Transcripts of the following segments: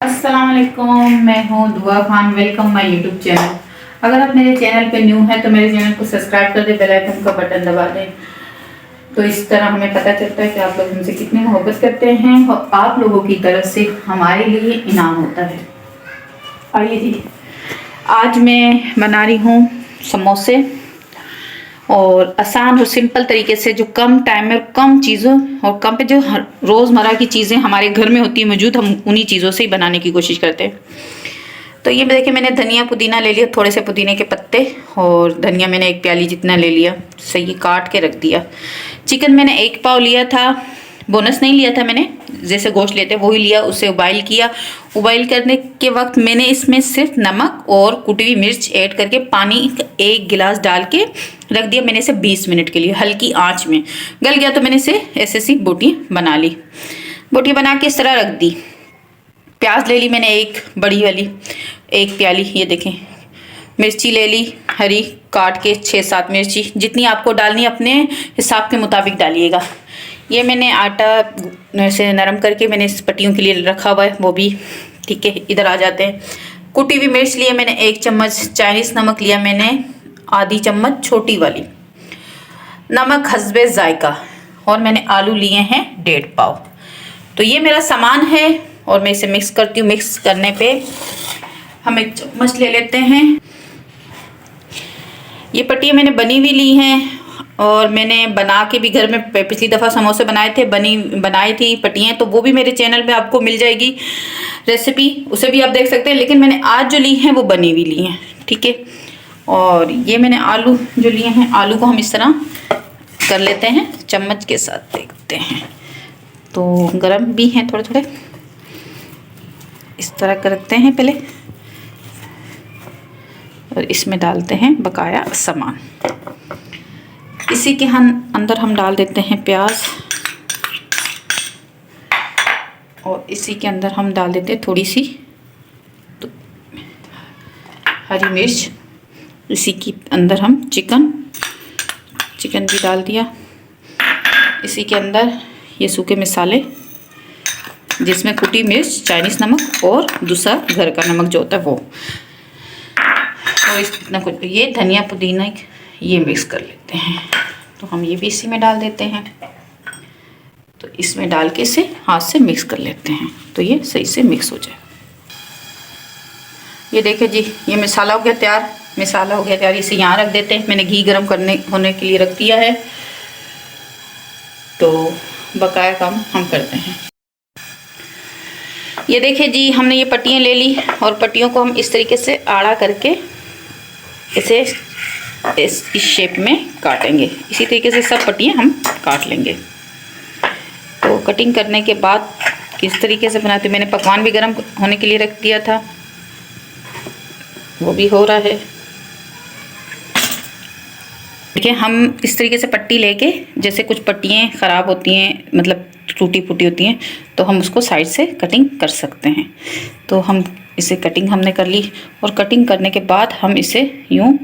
अस्सलाम वालेकुम, मैं हूँ दुआ Khan. Welcome my YouTube channel. अगर आप मेरे चैनल पे न्यू हैं तो मेरे चैनल को सब्सक्राइब कर दें, बेल आइकन का बटन दबा दें। तो इस तरह हमें पता चलता है कि आप लोग हमसे कितनी मोहब्बत करते हैं और आप लोगों की तरफ से हमारे लिए इनाम होता है। आइए जी, आज मैं बना रही हूँ समोसे, और आसान और सिंपल तरीके से, जो कम टाइम में कम चीज़ों और कम पे जो रोज़मर्रा की चीज़ें हमारे घर में होती है मौजूद, हम उन्हीं चीज़ों से ही बनाने की कोशिश करते हैं। तो ये देखिए, मैंने धनिया पुदीना ले लिया, थोड़े से पुदीने के पत्ते, और धनिया मैंने 1 प्याली जितना ले लिया, सही काट के रख दिया। चिकन मैंने 1 पाव लिया था, बोनस नहीं लिया था मैंने, जैसे गोश्त लेते वही लिया। उसे उबाइल किया। उबाइल करने के वक्त मैंने इसमें सिर्फ नमक और कुटी हुई मिर्च ऐड करके पानी 1 गिलास डाल के रख दिया मैंने इसे 20 मिनट के लिए हल्की आंच में। गल गया तो मैंने इसे ऐसे सी बोटी बना ली। बोटी बना के इस तरह रख दी। प्याज ले ली मैंने 1 बड़ी वाली, 1 प्याली, ये देखें। मिर्ची ले ली हरी, काट के 6-7 मिर्ची, जितनी आपको डालनी अपने हिसाब के मुताबिक डालिएगा। ये मैंने आटा से नरम करके मैंने इस पट्टियों के लिए रखा हुआ है, वो भी ठीक है, इधर आ जाते हैं। कुटी हुई मिर्च लिए मैंने 1 चम्मच, चाइनीज़ नमक लिया मैंने आधी चम्मच छोटी वाली, नमक हस्बे जायका, और मैंने आलू लिए हैं 1.5 पाव। तो ये मेरा सामान है और मैं इसे मिक्स करती हूँ। मिक्स करने पे हम 1 चम्मच ले लेते हैं। ये पट्टियाँ मैंने बनी हुई ली हैं, और मैंने बना के भी घर में पिछली दफ़ा समोसे बनाए थे, बनाई थी पट्टियाँ, तो वो भी मेरे चैनल पे आपको मिल जाएगी रेसिपी, उसे भी आप देख सकते हैं। लेकिन मैंने आज जो ली हैं वो बनी हुई ली हैं, ठीक है। और ये मैंने आलू जो लिए हैं, आलू को हम इस तरह कर लेते हैं, चम्मच के साथ देखते हैं। तो गरम भी हैं थोड़े थोड़े, इस तरह करते हैं पहले, और इसमें डालते हैं बकाया सामान। इसी के अंदर हम डाल देते हैं प्याज, और इसी के अंदर हम डाल देते हैं थोड़ी सी हरी मिर्च। इसी के अंदर हम चिकन भी डाल दिया। इसी के अंदर ये सूखे मसाले, जिसमें कुटी मिर्च, चाइनीज़ नमक और दूसरा घर का नमक जो होता है वो, और इतना कुछ, ये धनिया पुदीना ये मिक्स कर लेते हैं। तो हम ये भी इसी में डाल देते हैं। तो इसमें डाल के इसे हाथ से मिक्स कर लेते हैं, तो ये सही से मिक्स हो जाए। ये देखिए जी, ये मसाला हो गया तैयार। इसे यहाँ रख देते हैं। मैंने घी गर्म होने के लिए रख दिया है, तो बकाया काम हम करते हैं। ये देखिए जी, हमने ये पट्टियाँ ले ली, और पट्टियों को हम इस तरीके से आड़ा करके इसे इस शेप में काटेंगे। इसी तरीके से सब पट्टियाँ हम काट लेंगे। तो कटिंग करने के बाद किस तरीके से बनाते, मैंने पकवान भी गर्म होने के लिए रख दिया था, वो भी हो रहा है। देखिए, हम इस तरीके से पट्टी लेके, जैसे कुछ पट्टियाँ ख़राब होती हैं, मतलब टूटी फूटी होती हैं, तो हम उसको साइड से कटिंग कर सकते हैं। तो हम इसे कटिंग हमने कर ली, और कटिंग करने के बाद हम इसे यूँ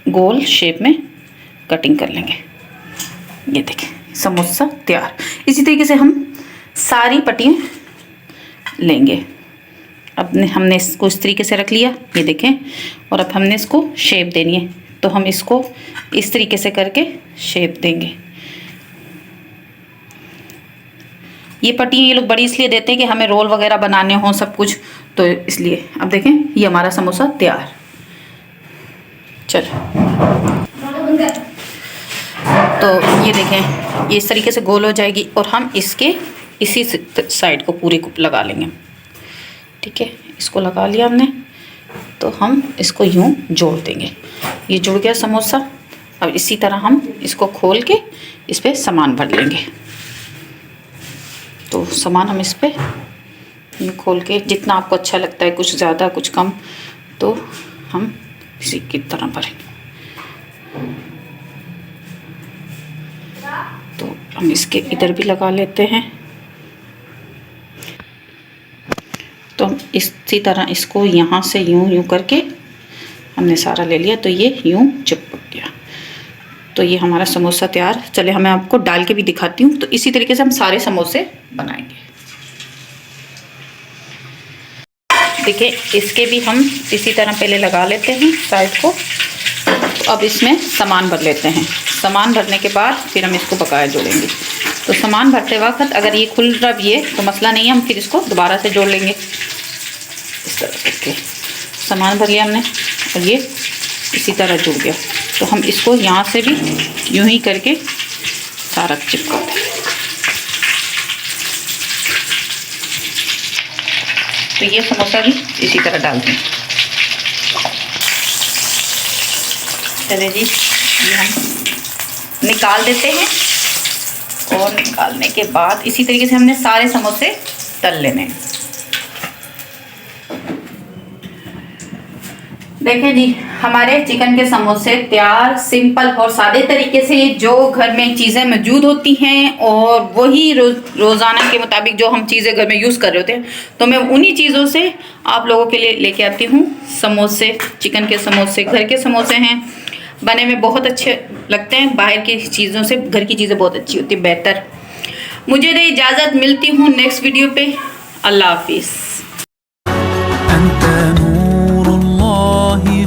गोल शेप में कटिंग कर लेंगे। ये देखिए, समोसा तैयार। इसी तरीके से हम सारी पट्टियाँ लेंगे। अब हमने इसको इस तरीके से रख लिया, ये देखें, और अब हमने इसको शेप देनी है। तो हम इसको इस तरीके से करके शेप देंगे। ये पट्टियाँ ये लोग बड़ी इसलिए देते हैं कि हमें रोल वगैरह बनाने हों सब कुछ, तो इसलिए। अब देखें, ये हमारा समोसा तैयार। चलो, तो ये देखें, ये इस तरीके से गोल हो जाएगी, और हम इसके इसी साइड को पूरी को लगा लेंगे, ठीक है। इसको लगा लिया हमने, तो हम इसको यूँ जोड़ देंगे। ये जुड़ गया समोसा। अब इसी तरह हम इसको खोल के इस पर सामान भर लेंगे। तो सामान हम इस पर यूँ खोल के, जितना आपको अच्छा लगता है, कुछ ज़्यादा कुछ कम, तो हम इसी की तरह भरेंगे। तो हम इसके इधर भी लगा लेते हैं। तो हम इसी तरह इसको यहाँ से यूँ करके हमने सारा ले लिया तो ये यूँ चिपक गया। तो ये हमारा समोसा तैयार। चले हमें आपको डाल के भी दिखाती हूँ। तो इसी तरीके से हम सारे समोसे बनाएंगे। देखिए इसके भी हम इसी तरह पहले लगा लेते हैं साइड को। तो अब इसमें सामान भर लेते हैं। सामान भरने के बाद फिर हम इसको बकाया जोड़ेंगे। तो सामान भरते वक्त अगर ये खुल रहा भी है तो मसला नहीं है, हम फिर इसको दोबारा से जोड़ लेंगे। इस तरह करके सामान भर लिया हमने और ये इसी तरह जुड़ गया। तो हम इसको यहाँ से भी यूं ही करके सारा चिपका दें। तो ये समोसा भी इसी तरह डाल दें। चलिए जी, ये हम निकाल देते हैं और निकालने के बाद इसी तरीके से हमने सारे समोसे तल लेने हैं। देखें जी, हमारे चिकन के समोसे तैयार। सिंपल और सादे तरीके से जो घर में चीज़ें मौजूद होती हैं और वही रोज़ाना के मुताबिक जो हम चीज़ें घर में यूज़ कर रहे होते हैं, तो मैं उन्हीं चीज़ों से आप लोगों के लिए लेके आती हूँ समोसे। चिकन के समोसे घर के समोसे हैं, बने में बहुत अच्छे लगते हैं। बाहर की चीज़ों से घर की चीज़ें बहुत अच्छी होती है, बेहतर। मुझे दे इजाज़त, मिलती हूँ नेक्स्ट वीडियो पे। अल्लाह हाफिज़।